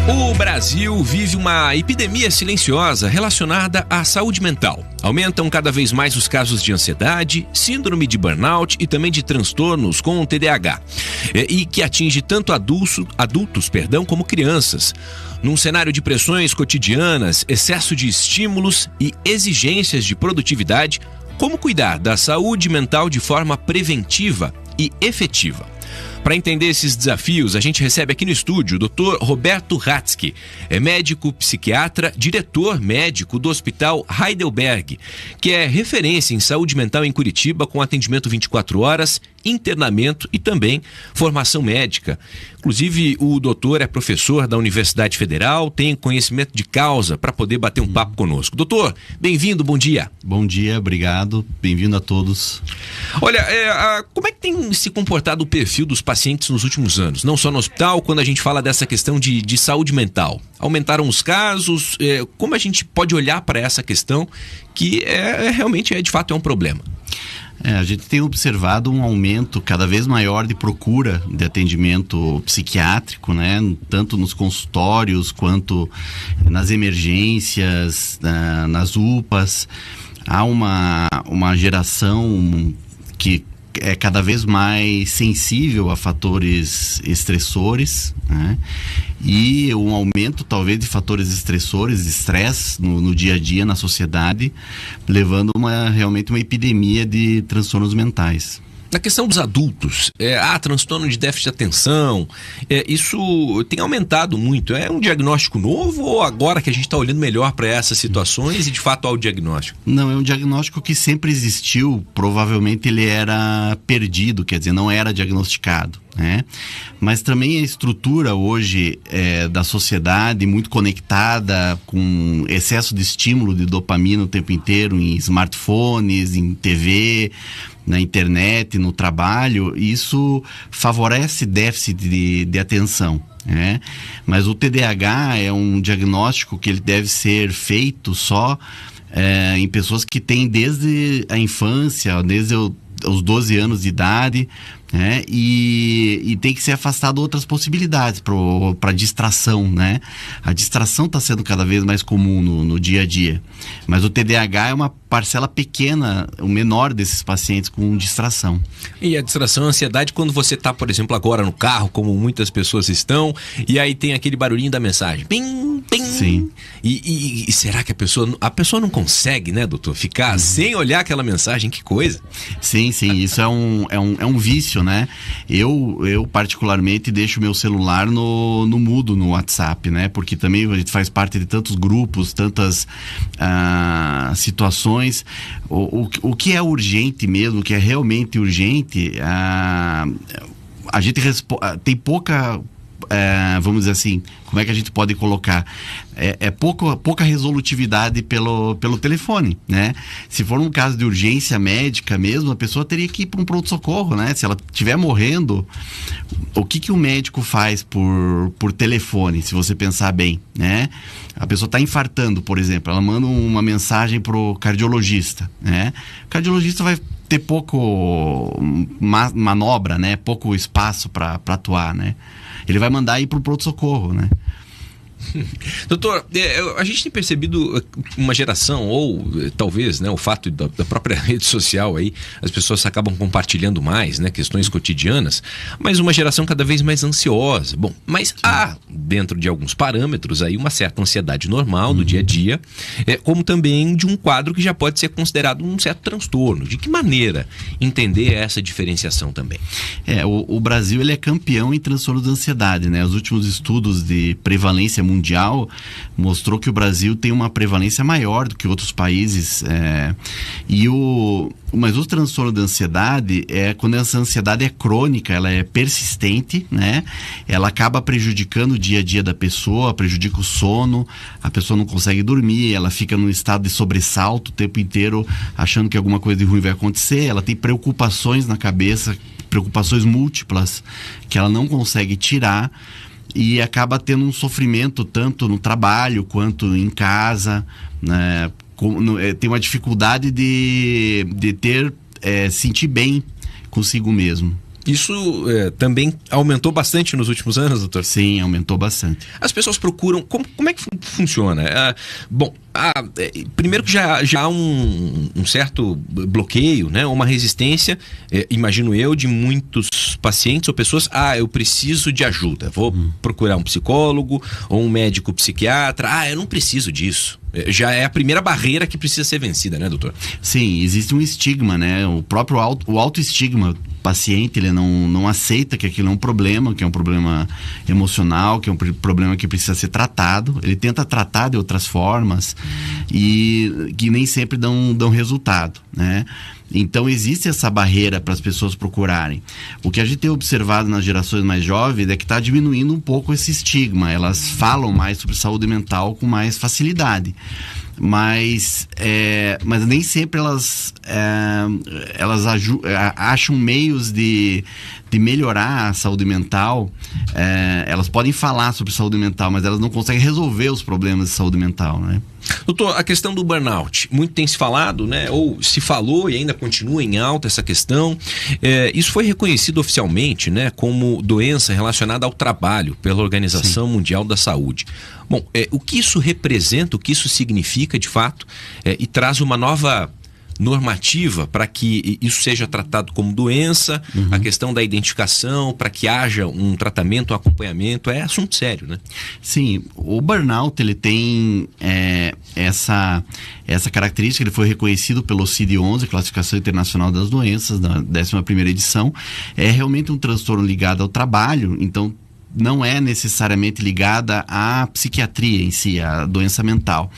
O Brasil vive uma epidemia silenciosa relacionada à saúde mental. Aumentam cada vez mais os casos de ansiedade, síndrome de burnout e também de transtornos com o TDAH, e que atinge tanto adultos, como crianças. Num cenário de pressões cotidianas, excesso de estímulos e exigências de produtividade, como cuidar da saúde mental de forma preventiva e efetiva? Para entender esses desafios, a gente recebe aqui no estúdio o Dr. Roberto Ratzky, é médico psiquiatra, diretor médico do Hospital Heidelberg, que é referência em saúde mental em Curitiba, com atendimento 24 horas, internamento e também formação médica. Inclusive, o doutor é professor da Universidade Federal, tem conhecimento de causa para poder bater um papo conosco. Doutor, bem-vindo, bom dia. Bom dia, obrigado, bem-vindo a todos. Olha, como é que tem se comportado o perfil dos pacientes nos últimos anos? Não só no hospital, quando a gente fala dessa questão de saúde mental. Aumentaram os casos, como a gente pode olhar para essa questão que realmente de fato é um problema? A gente tem observado um aumento cada vez maior de procura de atendimento psiquiátrico, né? Tanto nos consultórios quanto nas emergências, nas UPAs. Há uma geração que é cada vez mais sensível a fatores estressores, né? E um aumento talvez de fatores estressores, de estresse no dia a dia, na sociedade, levando realmente uma epidemia de transtornos mentais. Na questão dos adultos, transtorno de déficit de atenção, isso tem aumentado muito. É um diagnóstico novo ou agora que a gente está olhando melhor para essas situações e de fato há o diagnóstico? Não, é um diagnóstico que sempre existiu, provavelmente ele era perdido, quer dizer, não era diagnosticado, né? Mas também a estrutura hoje da sociedade muito conectada, com excesso de estímulo de dopamina o tempo inteiro em smartphones, em TV, na internet, no trabalho, isso favorece déficit de atenção, né? Mas o TDAH é um diagnóstico que ele deve ser feito só em pessoas que têm desde a infância, desde os 12 anos de idade, né? E tem que ser afastado outras possibilidades para distração, né? A distração está sendo cada vez mais comum no dia a dia, mas o TDAH é uma parcela pequena, o menor desses pacientes com distração. E a distração, a ansiedade, quando você está, por exemplo, agora no carro, como muitas pessoas estão, e aí tem aquele barulhinho da mensagem, pim, pim. Sim. E será que a pessoa não consegue, né, doutor, ficar sem olhar aquela mensagem? Que coisa. Sim, isso é um vício, né? Eu particularmente deixo meu celular no mudo no WhatsApp, né? Porque também a gente faz parte de tantos grupos, tantas situações. O que é urgente mesmo, o que é realmente urgente, a gente tem pouca, vamos dizer assim, como é que a gente pode colocar? Pouca resolutividade pelo telefone, né? Se for um caso de urgência médica mesmo, a pessoa teria que ir para um pronto-socorro, né? Se ela estiver morrendo, o que o médico faz por telefone, se você pensar bem, né? A pessoa está infartando, por exemplo, ela manda uma mensagem pro cardiologista, né? O cardiologista vai ter pouco manobra, né? Pouco espaço para atuar, né? Ele vai mandar ir para o pronto-socorro, né? Doutor, a gente tem percebido uma geração, ou talvez, né, o fato da própria rede social aí, as pessoas acabam compartilhando mais, né, questões cotidianas, mas uma geração cada vez mais ansiosa. Bom, mas há, dentro de alguns parâmetros aí, uma certa ansiedade normal do dia a dia, como também de um quadro que já pode ser considerado um certo transtorno. De que maneira entender essa diferenciação também? O Brasil, ele é campeão em transtornos de ansiedade, né? Os últimos estudos de prevalência mundial mostrou que o Brasil tem uma prevalência maior do que outros países, mas o transtorno de ansiedade quando essa ansiedade é crônica, ela é persistente, né? Ela acaba prejudicando o dia a dia da pessoa, prejudica o sono, a pessoa não consegue dormir, ela fica num estado de sobressalto o tempo inteiro, achando que alguma coisa de ruim vai acontecer, ela tem preocupações na cabeça, preocupações múltiplas que ela não consegue tirar, e acaba tendo um sofrimento tanto no trabalho quanto em casa, né? Tem uma dificuldade de sentir bem consigo mesmo. Isso também aumentou bastante nos últimos anos, doutor? Sim, aumentou bastante. As pessoas procuram... Como é que funciona? Primeiro que já há um certo bloqueio, né? Uma resistência, imagino eu, de muitos pacientes ou pessoas. Eu preciso de ajuda. Vou procurar um psicólogo ou um médico psiquiatra. Eu não preciso disso. Já é a primeira barreira que precisa ser vencida, né, doutor? Sim, existe um estigma, né? O próprio autoestigma. O paciente, ele não aceita que aquilo é um problema, que é um problema emocional, que é um problema que precisa ser tratado. Ele tenta tratar de outras formas e que nem sempre dão resultado, né? Então existe essa barreira para as pessoas procurarem. O que a gente tem observado nas gerações mais jovens é que está diminuindo um pouco esse estigma. Elas falam mais sobre saúde mental com mais facilidade. Mas nem sempre elas acham meios de melhorar a saúde mental. Elas podem falar sobre saúde mental, mas elas não conseguem resolver os problemas de saúde mental, né? Doutor, a questão do burnout, muito tem se falado, né? Ou se falou e ainda continua em alta essa questão. Isso foi reconhecido oficialmente, né, como doença relacionada ao trabalho pela Organização Mundial da Saúde. Bom, o que isso representa, o que isso significa de fato, e traz uma nova normativa para que isso seja tratado como doença, a questão da identificação, para que haja um tratamento, um acompanhamento, é assunto sério, né? Sim, o burnout, ele tem essa característica. Ele foi reconhecido pelo CID-11, Classificação Internacional das Doenças, da 11ª edição. É realmente um transtorno ligado ao trabalho, então não é necessariamente ligada à psiquiatria em si, à doença mental.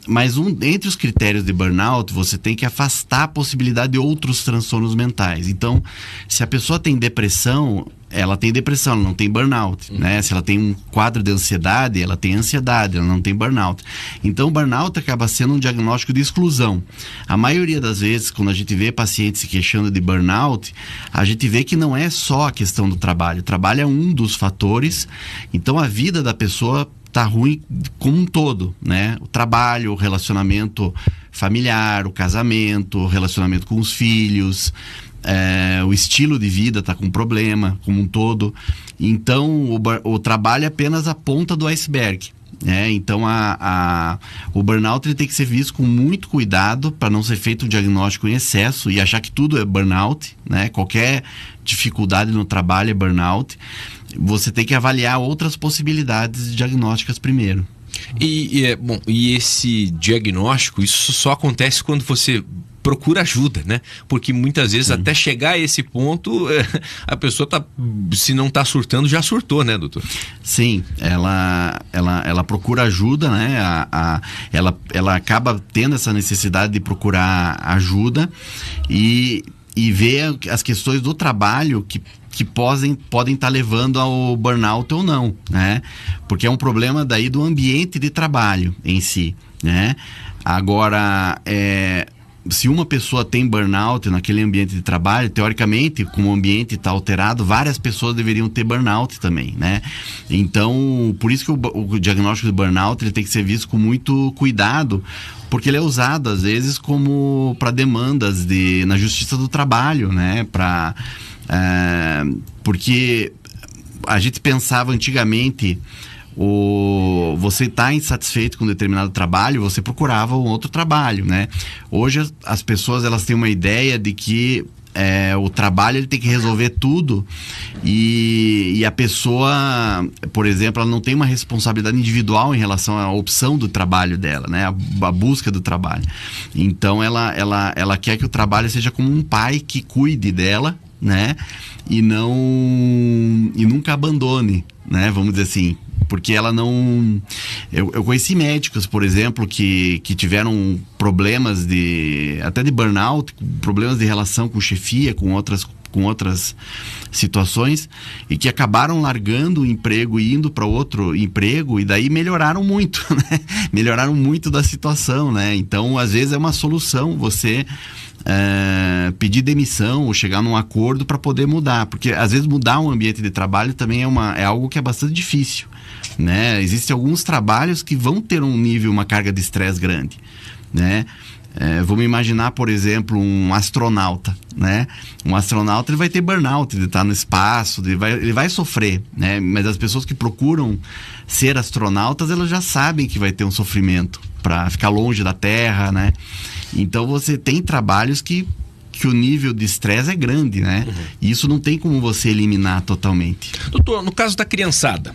Mas entre os critérios de burnout, você tem que afastar a possibilidade de outros transtornos mentais. Então, se a pessoa tem depressão, ela tem depressão, ela não tem burnout, né? Se ela tem um quadro de ansiedade, ela tem ansiedade, ela não tem burnout. Então, o burnout acaba sendo um diagnóstico de exclusão. A maioria das vezes, quando a gente vê pacientes se queixando de burnout, a gente vê que não é só a questão do trabalho. O trabalho é um dos fatores. Então, a vida da pessoa está ruim como um todo, né? O trabalho, o relacionamento familiar, o casamento, o relacionamento com os filhos... o estilo de vida está com problema como um todo. Então o trabalho é apenas a ponta do iceberg, né? Então o burnout, ele tem que ser visto com muito cuidado para não ser feito um diagnóstico em excesso e achar que tudo é burnout, né? Qualquer dificuldade no trabalho é burnout. Você tem que avaliar outras possibilidades diagnósticas primeiro. E esse diagnóstico, isso só acontece quando você procura ajuda, né? Porque muitas vezes até chegar a esse ponto, a pessoa se não está surtando, já surtou, né, doutor? Sim, ela procura ajuda, né? Ela acaba tendo essa necessidade de procurar ajuda e ver as questões do trabalho que podem estar levando ao burnout ou não, né? Porque é um problema daí do ambiente de trabalho em si, né? Agora, se uma pessoa tem burnout naquele ambiente de trabalho, teoricamente, como o ambiente está alterado, várias pessoas deveriam ter burnout também, né? Então, por isso que o diagnóstico de burnout, ele tem que ser visto com muito cuidado, porque ele é usado, às vezes, como para demandas na Justiça do Trabalho, né? Porque a gente pensava antigamente... você está insatisfeito com determinado trabalho, você procurava um outro trabalho, né? Hoje as pessoas, elas têm uma ideia de que o trabalho, ele tem que resolver tudo e a pessoa, por exemplo, ela não tem uma responsabilidade individual em relação à opção do trabalho dela, né? A busca do trabalho. Então ela quer que o trabalho seja como um pai que cuide dela, né? E nunca abandone, né? Vamos dizer assim. Porque ela não... Eu conheci médicos, por exemplo, que tiveram problemas até de burnout, problemas de relação com chefia, com outras situações, e que acabaram largando o emprego e indo para outro emprego, e daí melhoraram muito, né? Melhoraram muito da situação, né? Então, às vezes é uma solução você pedir demissão ou chegar num acordo para poder mudar, porque às vezes mudar um ambiente de trabalho também é algo que é bastante difícil, né? Existem alguns trabalhos que vão ter uma carga de estresse grande, né? Vamos imaginar, por exemplo, um astronauta, né? Um astronauta, ele vai ter burnout, ele está no espaço, ele vai sofrer, né? Mas as pessoas que procuram ser astronautas, elas já sabem que vai ter um sofrimento para ficar longe da Terra, né? Então você tem trabalhos que o nível de estresse é grande, né? E isso não tem como você eliminar totalmente. Doutor, no caso da criançada,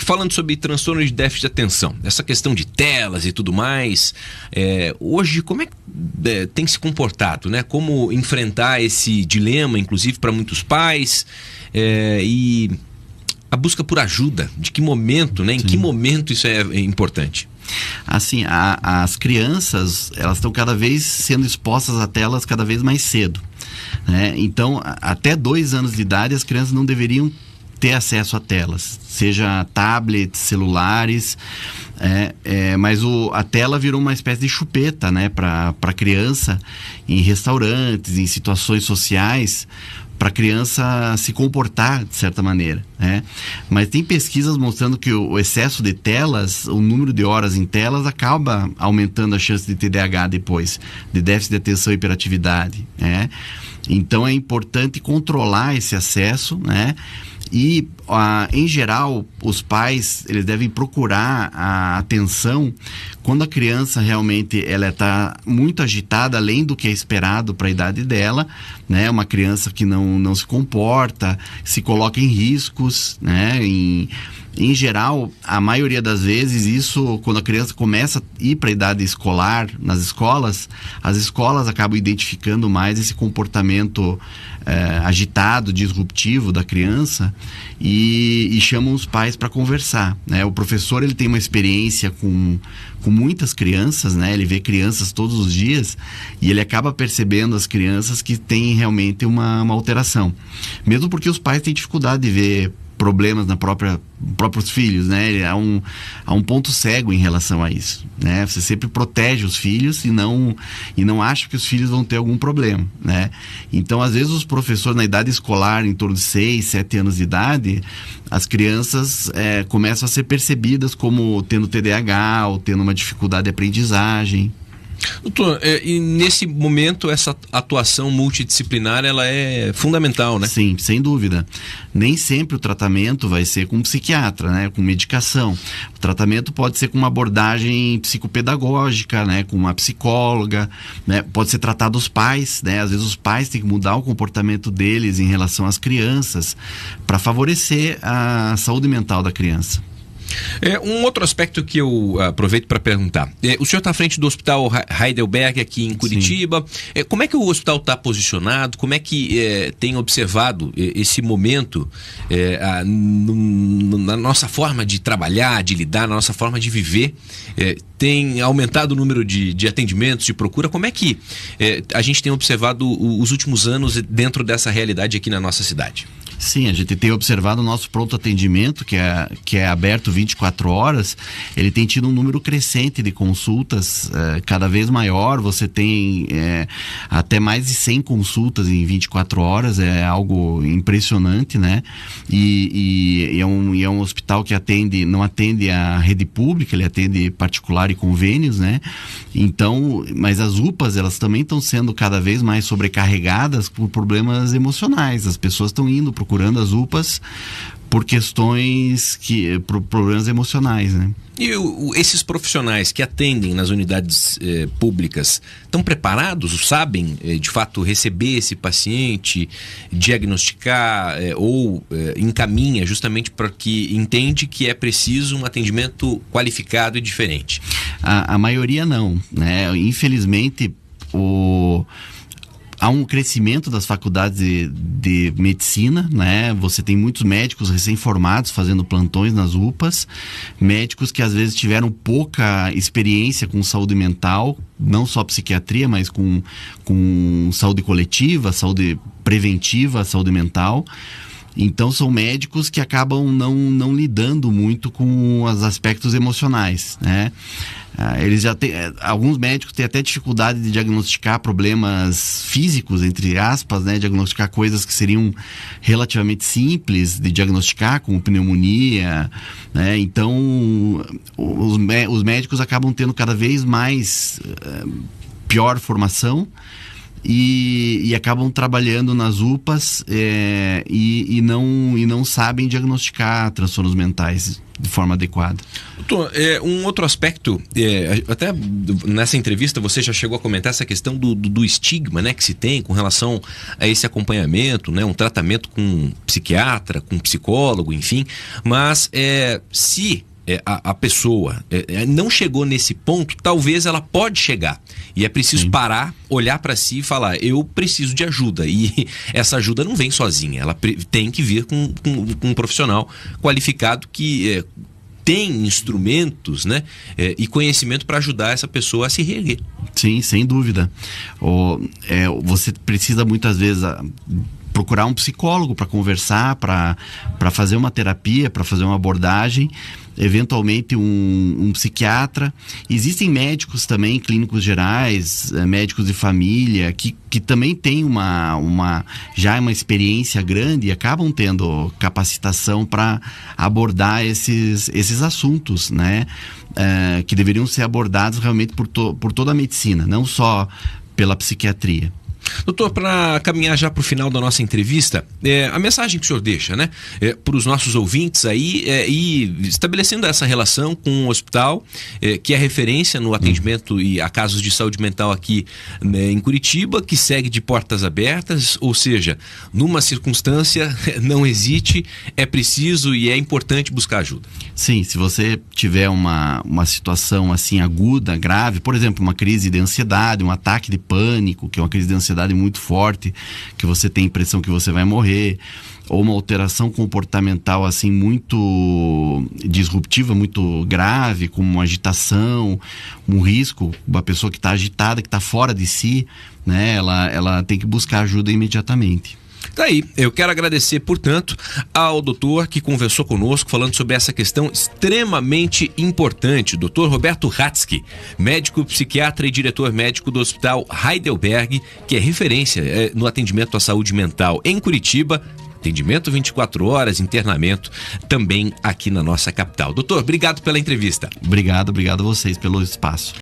falando sobre transtorno de déficit de atenção, essa questão de telas e tudo mais, hoje como é que tem se comportado, né? Como enfrentar esse dilema, inclusive para muitos pais, e a busca por ajuda, de que momento, né? Em que momento isso é importante? Assim, as crianças, elas estão cada vez sendo expostas a telas cada vez mais cedo, né? Então, até 2 anos de idade, as crianças não deveriam ter acesso a telas, seja tablets, celulares, mas a tela virou uma espécie de chupeta, né, para a criança, em restaurantes, em situações sociais, para a criança se comportar de certa maneira, né? Mas tem pesquisas mostrando que o excesso de telas, o número de horas em telas, acaba aumentando a chance de TDAH depois, de déficit de atenção e hiperatividade, né? Então é importante controlar esse acesso, né? E, em geral, os pais, eles devem procurar a atenção quando a criança realmente ela está muito agitada, além do que é esperado para a idade dela, né? Uma criança que não se comporta, se coloca em riscos, né? Em geral, a maioria das vezes, isso, quando a criança começa a ir para a idade escolar, nas escolas, as escolas acabam identificando mais esse comportamento agitado, disruptivo da criança e chamam os pais para conversar, né? O professor, ele tem uma experiência com muitas crianças, né? Ele vê crianças todos os dias e ele acaba percebendo as crianças que têm realmente uma alteração. Mesmo porque os pais têm dificuldade de ver problemas na próprios filhos, né? Há um ponto cego em relação a isso, né? Você sempre protege os filhos e não acha que os filhos vão ter algum problema, né? Então, às vezes, os professores na idade escolar, em torno de 6, 7 anos de idade, as crianças começam a ser percebidas como tendo TDAH ou tendo uma dificuldade de aprendizagem. Doutor, e nesse momento essa atuação multidisciplinar ela é fundamental, né? Sim, sem dúvida. Nem sempre o tratamento vai ser com um psiquiatra, né? Com medicação. O tratamento pode ser com uma abordagem psicopedagógica, né? Com uma psicóloga, né? Pode ser tratado os pais, né? Às vezes os pais têm que mudar o comportamento deles em relação às crianças para favorecer a saúde mental da criança. Um outro aspecto que eu aproveito para perguntar. O senhor está à frente do Hospital Heidelberg aqui em Curitiba. Como é que o hospital está posicionado? Como é que tem observado esse momento na nossa forma de trabalhar, de lidar, na nossa forma de viver? Tem aumentado o número de atendimentos, de procura? Como é que a gente tem observado os últimos anos dentro dessa realidade aqui na nossa cidade? Sim, a gente tem observado o nosso pronto atendimento, que é aberto 24 horas, ele tem tido um número crescente de consultas, cada vez maior. Você tem até mais de 100 consultas em 24 horas, é algo impressionante, né? E é um hospital que não atende a rede pública, ele atende particular e convênios, né? Então, mas as UPAs, elas também estão sendo cada vez mais sobrecarregadas por problemas emocionais. As pessoas estão indo procurando as UPAs por questões por problemas emocionais, né? E esses profissionais que atendem nas unidades públicas estão preparados, sabem de fato receber esse paciente, diagnosticar ou encaminha justamente para que entende que é preciso um atendimento qualificado e diferente? A maioria não, né? Infelizmente, há um crescimento das faculdades de medicina, né? Você tem muitos médicos recém-formados fazendo plantões nas UPAs, médicos que às vezes tiveram pouca experiência com saúde mental, não só psiquiatria, mas com saúde coletiva, saúde preventiva, saúde mental. Então são médicos que acabam não lidando muito com os aspectos emocionais, né? Eles já têm, alguns médicos têm até dificuldade de diagnosticar problemas físicos, entre aspas, né? Diagnosticar coisas que seriam relativamente simples de diagnosticar, como pneumonia, né? Então os médicos acabam tendo cada vez mais pior formação e acabam trabalhando nas UPAs e não sabem diagnosticar transtornos mentais de forma adequada. Doutor, um outro aspecto, até nessa entrevista você já chegou a comentar essa questão do estigma, né, que se tem com relação a esse acompanhamento, né, um tratamento com um psiquiatra, com um psicólogo, enfim, mas se a pessoa não chegou nesse ponto, talvez ela pode chegar. E é preciso Sim. parar, olhar para si e falar, eu preciso de ajuda. E essa ajuda não vem sozinha, ela tem que vir com um profissional qualificado que tem instrumentos, né, e conhecimento para ajudar essa pessoa a se reerguer. Sim, sem dúvida. Você precisa muitas vezes procurar um psicólogo para conversar, para fazer uma terapia, para fazer uma abordagem, eventualmente um psiquiatra. Existem médicos também, clínicos gerais, médicos de família, que também têm já uma experiência grande e acabam tendo capacitação para abordar esses assuntos, né? Que deveriam ser abordados realmente por toda a medicina, não só pela psiquiatria. Doutor, para caminhar já para o final da nossa entrevista, a mensagem que o senhor deixa, né, para os nossos ouvintes aí, e estabelecendo essa relação com o hospital, que é referência no atendimento e a casos de saúde mental aqui, né, em Curitiba, que segue de portas abertas, ou seja, numa circunstância, não hesite, é preciso e é importante buscar ajuda. Sim, se você tiver uma situação assim aguda, grave, por exemplo, uma crise de ansiedade, um ataque de pânico, que é uma crise de ansiedade muito forte, que você tem a impressão que você vai morrer, ou uma alteração comportamental assim muito disruptiva, muito grave, como uma agitação, um risco, uma pessoa que está agitada, que está fora de si, né? Ela tem que buscar ajuda imediatamente. Daí, eu quero agradecer, portanto, ao doutor que conversou conosco falando sobre essa questão extremamente importante, doutor Roberto Hatzky, médico psiquiatra e diretor médico do Hospital Heidelberg, que é referência no atendimento à saúde mental em Curitiba, atendimento 24 horas, internamento também aqui na nossa capital. Doutor, obrigado pela entrevista. Obrigado a vocês pelo espaço.